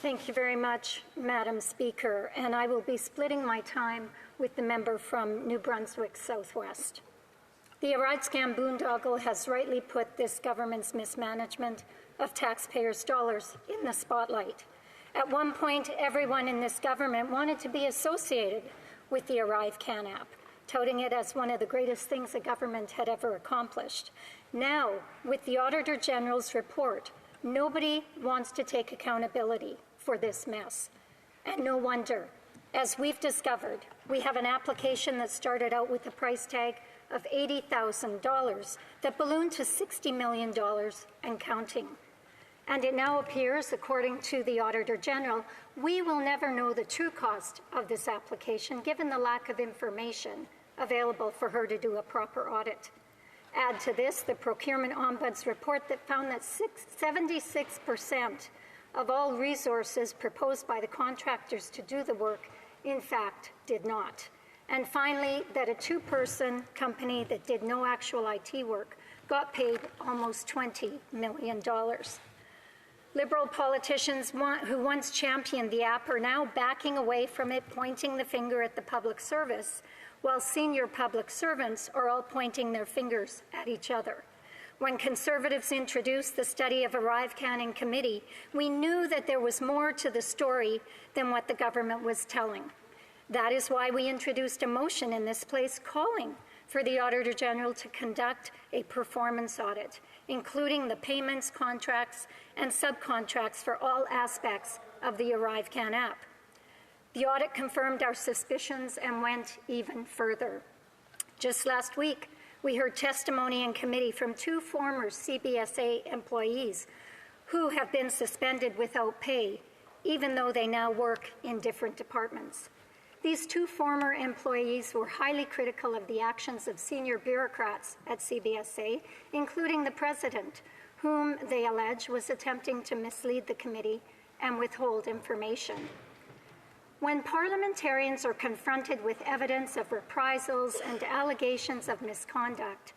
Thank you very much, Madam Speaker, and I will be splitting my time with the member from New Brunswick Southwest. The Arrive Scam boondoggle has rightly put this government's mismanagement of taxpayers' dollars in the spotlight. At one point, everyone in this government wanted to be associated with the Arrive Can app, touting it as one of the greatest things the government had ever accomplished. Now, with the Auditor General's report, nobody wants to take accountability for this mess. And no wonder. As we've discovered, we have an application that started out with a price tag of $80,000 that ballooned to $60 million and counting. And it now appears, according to the Auditor General, we will never know the true cost of this application given the lack of information available for her to do a proper audit. Add to this the Procurement Ombuds report that found that 76% of all resources proposed by the contractors to do the work, in fact, did not. And finally, that a two-person company that did no actual IT work got paid almost $20 million. Liberal politicians who once championed the app are now backing away from it, pointing the finger at the public service, while senior public servants are all pointing their fingers at each other. When Conservatives introduced the study of Arrive Can in committee, we knew that there was more to the story than what the government was telling. That is why we introduced a motion in this place calling for the Auditor General to conduct a performance audit, including the payments, contracts, and subcontracts for all aspects of the Arrive Can app. The audit confirmed our suspicions and went even further. Just last week, we heard testimony in committee from two former CBSA employees who have been suspended without pay, even though they now work in different departments. These two former employees were highly critical of the actions of senior bureaucrats at CBSA, including the president, whom they allege was attempting to mislead the committee and withhold information. When parliamentarians are confronted with evidence of reprisals and allegations of misconduct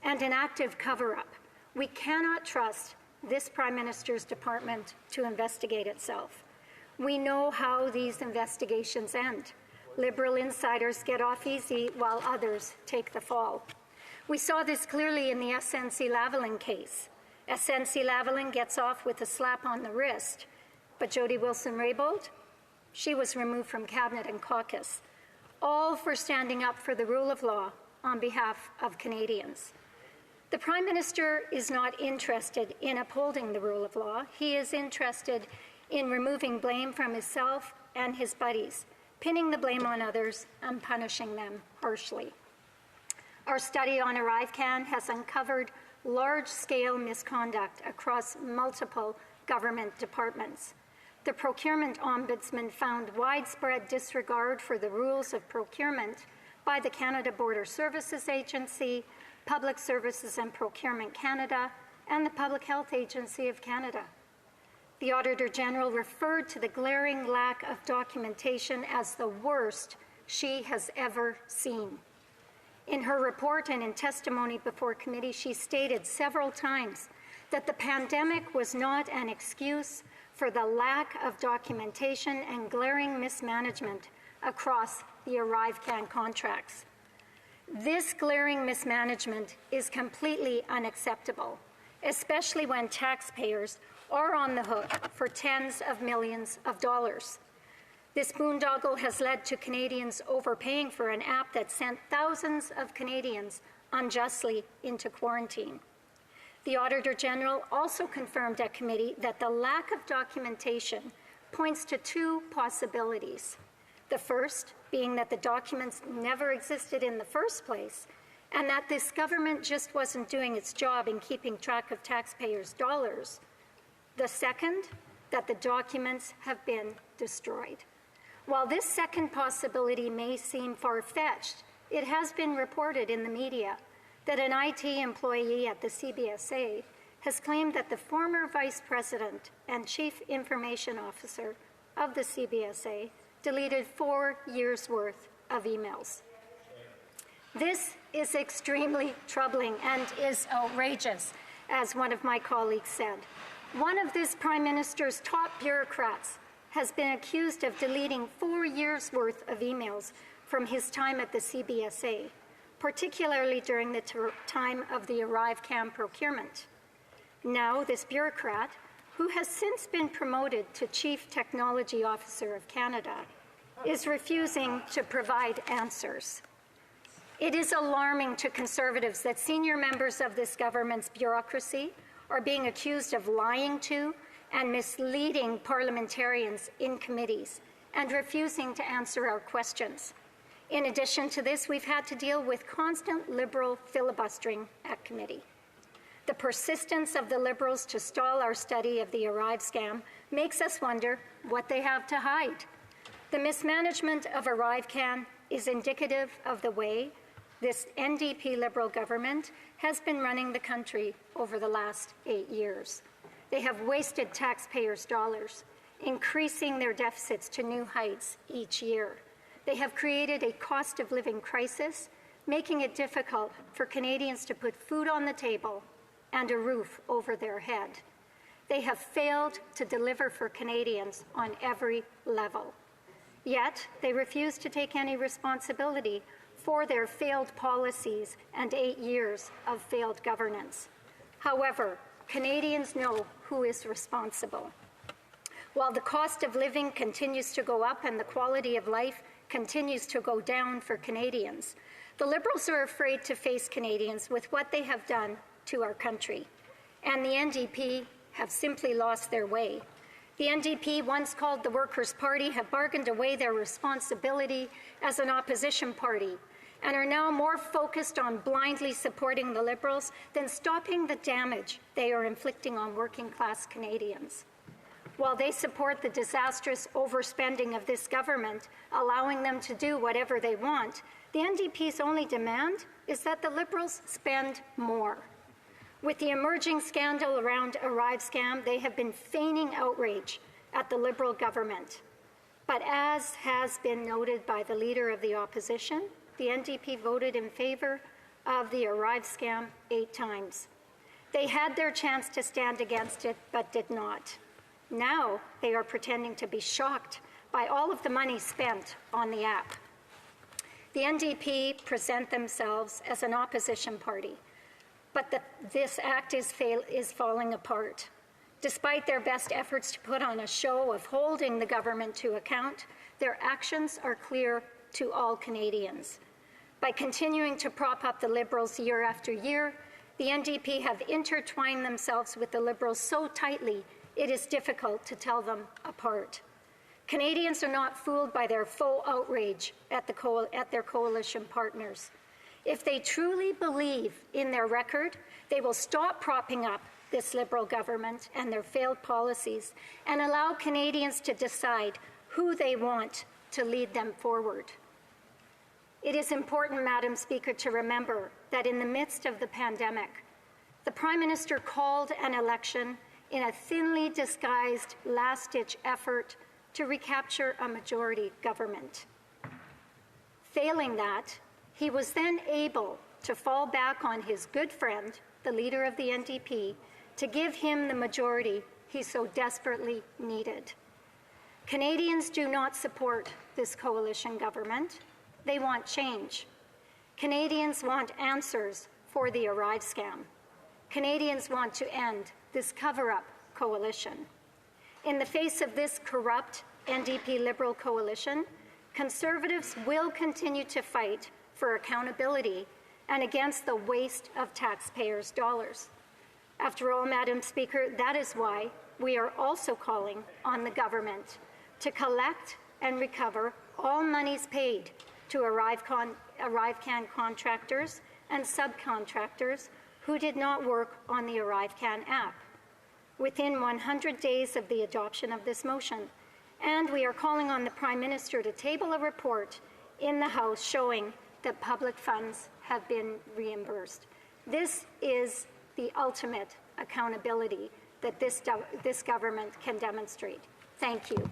and an active cover-up, we cannot trust this Prime Minister's department to investigate itself. We know how these investigations end. Liberal insiders get off easy while others take the fall. We saw this clearly in the SNC-Lavalin case. SNC-Lavalin gets off with a slap on the wrist, but Jody Wilson-Raybould, she was removed from cabinet and caucus, all for standing up for the rule of law on behalf of Canadians. The Prime Minister is not interested in upholding the rule of law. He is interested in removing blame from himself and his buddies, pinning the blame on others and punishing them harshly. Our study on Arrive Can has uncovered large-scale misconduct across multiple government departments. The Procurement Ombudsman found widespread disregard for the rules of procurement by the Canada Border Services Agency, Public Services and Procurement Canada, and the Public Health Agency of Canada. The Auditor General referred to the glaring lack of documentation as the worst she has ever seen. In her report and in testimony before committee, she stated several times that the pandemic was not an excuse for the lack of documentation and glaring mismanagement across the Arrive Can contracts. This glaring mismanagement is completely unacceptable, especially when taxpayers are on the hook for tens of millions of dollars. This boondoggle has led to Canadians overpaying for an app that sent thousands of Canadians unjustly into quarantine. The Auditor General also confirmed at committee that the lack of documentation points to two possibilities. The first being that the documents never existed in the first place, and that this government just wasn't doing its job in keeping track of taxpayers' dollars. The second, that the documents have been destroyed. While this second possibility may seem far-fetched, it has been reported in the media that an IT employee at the CBSA has claimed that the former Vice President and Chief Information Officer of the CBSA deleted 4 years' worth of emails. This is extremely troubling and is outrageous, as one of my colleagues said. One of this Prime Minister's top bureaucrats has been accused of deleting 4 years' worth of emails from his time at the CBSA, particularly during the time of the ArriveCAN procurement. Now, this bureaucrat, who has since been promoted to Chief Technology Officer of Canada, is refusing to provide answers. It is alarming to Conservatives that senior members of this government's bureaucracy are being accused of lying to and misleading parliamentarians in committees and refusing to answer our questions. In addition to this, we've had to deal with constant Liberal filibustering at committee. The persistence of the Liberals to stall our study of the Arrive scam makes us wonder what they have to hide. The mismanagement of ArriveCAN is indicative of the way this NDP Liberal government has been running the country over the last 8 years. They have wasted taxpayers' dollars, increasing their deficits to new heights each year. They have created a cost of living crisis, making it difficult for Canadians to put food on the table and a roof over their head. They have failed to deliver for Canadians on every level. Yet, they refuse to take any responsibility for their failed policies and 8 years of failed governance. However, Canadians know who is responsible. While the cost of living continues to go up and the quality of life continues to go down for Canadians, the Liberals are afraid to face Canadians with what they have done to our country. And the NDP have simply lost their way. The NDP, once called the Workers' Party, have bargained away their responsibility as an opposition party and are now more focused on blindly supporting the Liberals than stopping the damage they are inflicting on working-class Canadians. While they support the disastrous overspending of this government, allowing them to do whatever they want, the NDP's only demand is that the Liberals spend more. With the emerging scandal around Arrive scam, they have been feigning outrage at the Liberal government. But as has been noted by the Leader of the Opposition, the NDP voted in favour of the Arrive scam 8 times. They had their chance to stand against it, but did not. Now they are pretending to be shocked by all of the money spent on the app. The NDP present themselves as an opposition party, but this act is falling apart. Despite their best efforts to put on a show of holding the government to account, their actions are clear to all Canadians. By continuing to prop up the Liberals year after year, the NDP have intertwined themselves with the Liberals so tightly it is difficult to tell them apart. Canadians are not fooled by their full outrage at their coalition partners. If they truly believe in their record, they will stop propping up this Liberal government and their failed policies and allow Canadians to decide who they want to lead them forward. It is important, Madam Speaker, to remember that in the midst of the pandemic, the Prime Minister called an election in a thinly disguised last-ditch effort to recapture a majority government. Failing that, he was then able to fall back on his good friend, the Leader of the NDP, to give him the majority he so desperately needed. Canadians do not support this coalition government. They want change. Canadians want answers for the Arrive scam. Canadians want to end this cover-up coalition. In the face of this corrupt NDP Liberal coalition, Conservatives will continue to fight for accountability and against the waste of taxpayers' dollars. After all, Madam Speaker, that is why we are also calling on the government to collect and recover all monies paid to ArriveCAN contractors and subcontractors who did not work on the ArriveCAN app within 100 days of the adoption of this motion. And we are calling on the Prime Minister to table a report in the House showing that public funds have been reimbursed. This is the ultimate accountability that this government can demonstrate. Thank you.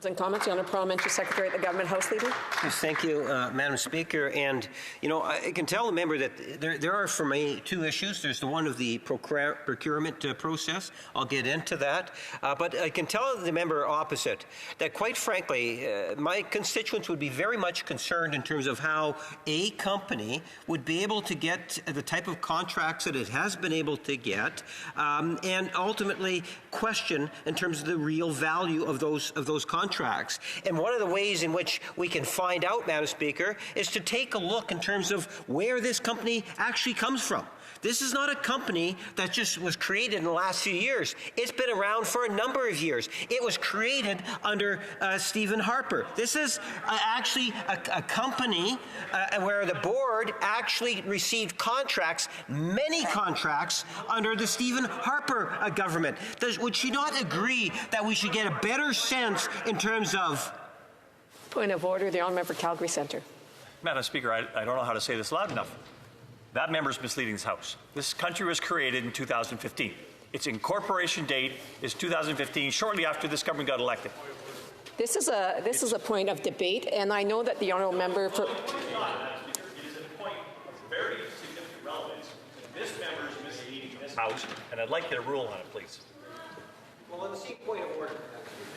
And comments, the Honourable Parliamentary Secretary at the Government House Leader. Yes, thank you, Madam Speaker. And, you know, I can tell the member that there are, for me, two issues. There's the one of the procurement process. I'll get into that. But I can tell the member opposite that, quite frankly, my constituents would be very much concerned in terms of how a company would be able to get the type of contracts that it has been able to get, and ultimately question in terms of the real value of those contracts. And one of the ways in which we can find out, Madam Speaker, is to take a look in terms of where this company actually comes from. This is not a company that just was created in the last few years. It's been around for a number of years. It was created under Stephen Harper. This is actually a company where the board actually received contracts, many contracts, under the Stephen Harper government. Would she not agree that we should get a better sense in terms of... Point of order, the Honourable Member Calgary Centre. Madam Speaker, I don't know how to say this loud enough. That member is misleading this House. This country was created in 2015. Its incorporation date is 2015, shortly after this government got elected. This is a point of debate, and I know that the Honourable Member for... It is a point of very significant relevance. This member is misleading this House, and I'd like you to rule on it, please. Well, on the same point of order.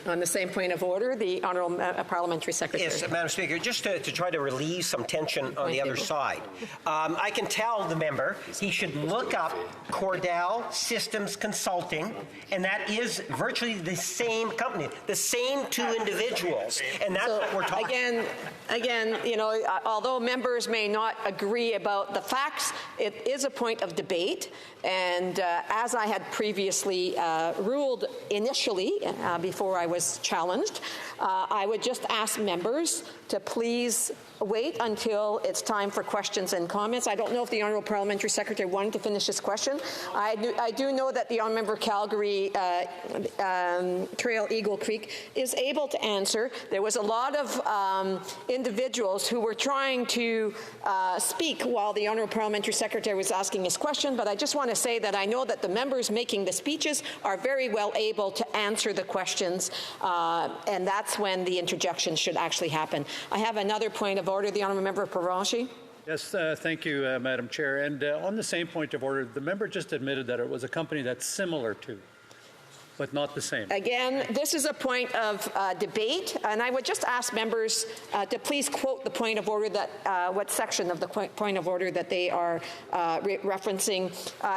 On the same point of order, the Honourable Parliamentary Secretary. Yes, Madam Speaker, just to try to relieve some tension on the other side. I can tell the member he should look up Cordell Systems Consulting, and that is virtually the same company, the same two individuals, and that's what we're talking about. Again, you know, although members may not agree about the facts, it is a point of debate, and as I had previously ruled initially, before I was challenged, I would just ask members to please wait until it's time for questions and comments. I don't know if the Honourable Parliamentary Secretary wanted to finish his question. I do know that the Honourable Member Calgary Trail Eagle Creek is able to answer. There was a lot of individuals who were trying to speak while the Honourable Parliamentary Secretary was asking his question, but I just want to say that I know that the members making the speeches are very well able to answer the questions, and that's when the interjection should actually happen. I have another point of order. The Honourable Member Paranchi. Yes, thank you, Madam Chair. And on the same point of order, the member just admitted that it was a company that's similar to, but not the same. Again, this is a point of debate, and I would just ask members to please quote the point of order that, what section of the point of order that they are referencing,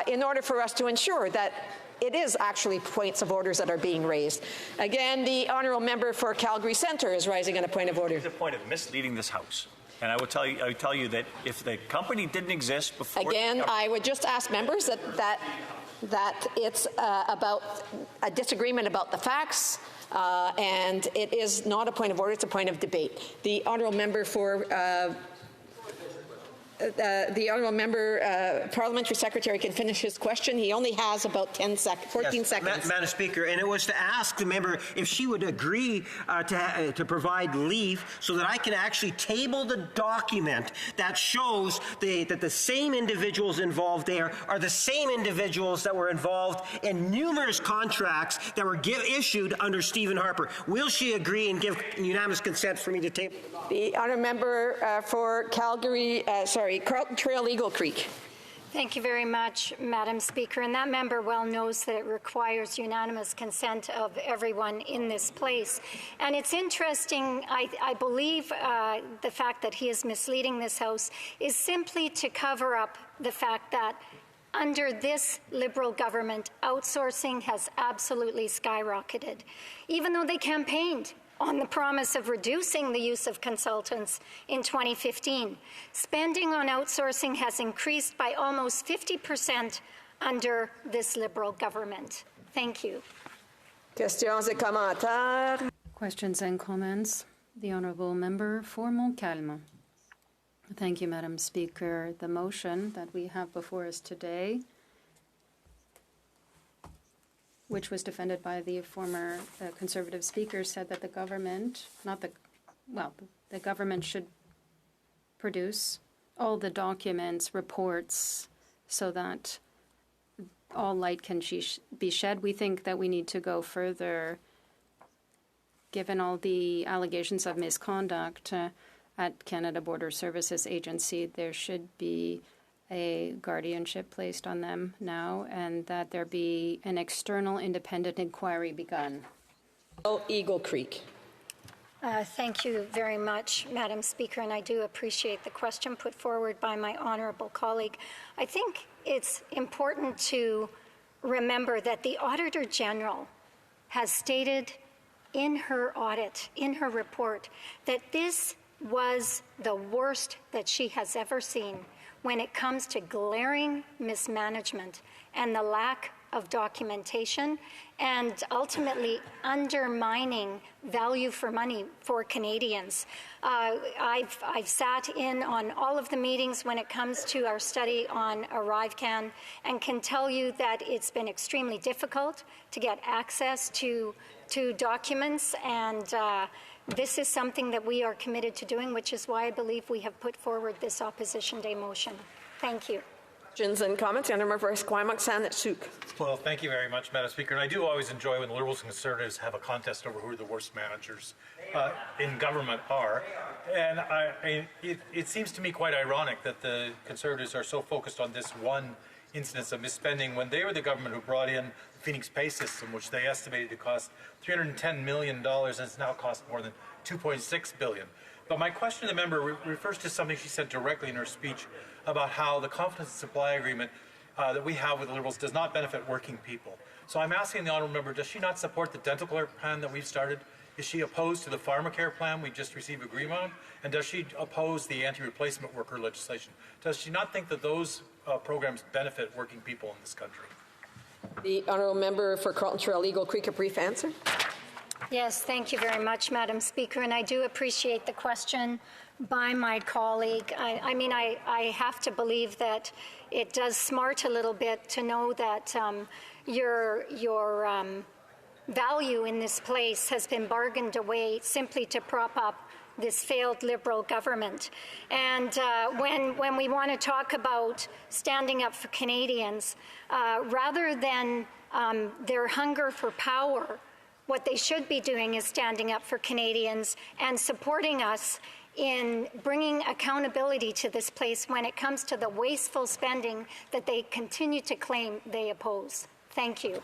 in order for us to ensure that it is actually points of orders that are being raised. Again, the Honourable Member for Calgary Centre is rising on a point of order. It's a point of misleading this House. And I would tell you that if the company didn't exist before... Again, I would just ask members that it's about a disagreement about the facts, and it is not a point of order, it's a point of debate. The Honourable Member for... the Honourable Member Parliamentary Secretary can finish his question. He only has about 14 seconds. Madam Speaker, and it was to ask the member if she would agree to provide leave so that I can actually table the document that shows that the same individuals involved there are the same individuals that were involved in numerous contracts that were issued under Stephen Harper. Will she agree and give unanimous consent for me to table? The Honourable Member for Calgary, Trail Eagle Creek. Thank you very much, Madam Speaker. And that member well knows that it requires unanimous consent of everyone in this place. And it's interesting, I believe the fact that he is misleading this House is simply to cover up the fact that under this Liberal government, outsourcing has absolutely skyrocketed. Even though they campaigned on the promise of reducing the use of consultants in 2015. Spending on outsourcing has increased by almost 50% under this Liberal government. Thank you. Questions et commentaires. Questions and comments. The Honourable Member for Montcalm. Thank you, Madam Speaker. The motion that we have before us today, which was defended by the former Conservative Speaker, said that the government, the government should produce all the documents, reports, so that all light can be shed. We think that we need to go further given all the allegations of misconduct at Canada Border Services Agency, there should be a guardianship placed on them now, and that there be an external independent inquiry begun. Eagle Creek. Thank you very much, Madam Speaker, and I do appreciate the question put forward by my honourable colleague. I think it's important to remember that the Auditor General has stated in her audit, in her report, that this was the worst that she has ever seen when it comes to glaring mismanagement and the lack of documentation and ultimately undermining value for money for Canadians. I've sat in on all of the meetings when it comes to our study on ArriveCan and can tell you that it's been extremely difficult to get access to documents, and this is something that we are committed to doing, which is why I believe we have put forward this Opposition Day motion. Thank you. Questions and comments? Member Esquimalt, Saanich. Well, thank you very much, Madam Speaker. And I do always enjoy when Liberals and Conservatives have a contest over who the worst managers in government are. And it seems to me quite ironic that the Conservatives are so focused on this one incidence of misspending when they were the government who brought in the Phoenix Pay System, which they estimated to cost $310 million, and it's now cost more than $2.6 billion. But my question to the member refers to something she said directly in her speech about how the confidence and supply agreement that we have with the Liberals does not benefit working people. So I'm asking the honourable member, does she not support the dental care plan that we've started? Is she opposed to the pharmacare plan we just received agreement on? And does she oppose the anti-replacement worker legislation? Does she not think that those programs benefit working people in this country? The honourable member for Carleton Trail Eagle Creek, a brief answer. Yes, thank you very much, Madam Speaker, and I do appreciate the question by my colleague. I have to believe that it does smart a little bit to know that your value in this place has been bargained away simply to prop up this failed Liberal government. And when we want to talk about standing up for Canadians, rather than their hunger for power, what they should be doing is standing up for Canadians and supporting us in bringing accountability to this place when it comes to the wasteful spending that they continue to claim they oppose. Thank you.